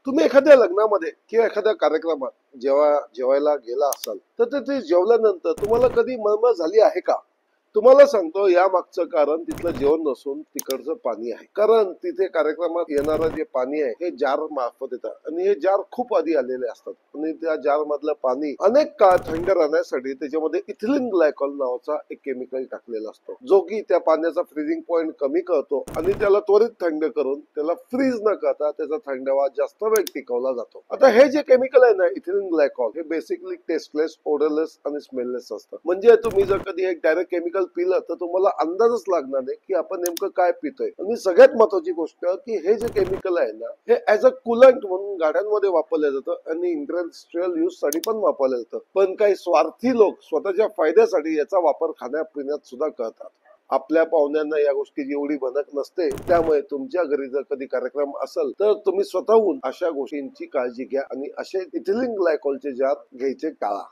तुम्ही एखाद्या लग्नामध्ये किंवा एखाद्या कार्यक्रमात जेव्हा जेवायला गेला असाल तर ते जेवल्यानंतर तुम्हाला कधी मळमळ झाली आहे का? तुम्हाला सांगतो या मागचं कारण तिथलं जेवण नसून तिकडचं पाणी आहे. कारण तिथे कार्यक्रमात येणारं जे पाणी आहे हे जार मार्फत येतात आणि हे जार खूप आधी आलेले असतात आणि त्या जार मधलं पाणी अनेक काळ थंड राहण्यासाठी त्याच्यामध्ये इथिलीन ग्लायकॉल नावाचा एक केमिकल टाकलेला असतो, जो की त्या पाण्याचा फ्रीजिंग पॉइंट कमी करतो आणि त्याला त्वरित थंड करून त्याला फ्रीज न करता त्याचा थंडावा जास्त वेळ टिकवला जातो. आता हे जे केमिकल आहे ना इथिलीन ग्लायकॉल, हे बेसिकली टेस्टलेस, ओडरलेस आणि स्मेललेस असतं. म्हणजे तुम्ही जर कधी एक डायरेक्ट केमिकल पिलं तर तुम्हाला अंदाजच लागणार नाही की आपण नेमकं काय पितोय. आणि सगळ्यात महत्वाची गोष्ट की हे जे केमिकल आहे ना हे ऍज अ कुलंट म्हणून गाड्यांमध्ये वापरलं जातं आणि इंडस्ट्रियल यूज साठी पण वापरलं जातं. पण काही स्वार्थी लोक स्वतःच्या फायद्यासाठी याचा वापर खाण्यापिण्यात सुद्धा करतात. आपल्या पाहुण्यांना या गोष्टीची एवढी भनक नसते, त्यामुळे तुमच्या घरी जर कधी कार्यक्रम असेल तर तुम्ही स्वतःहून अशा गोष्टींची काळजी घ्या आणि असे इथिलीन ग्लायकॉलचे जार घ्यायचे टाळा.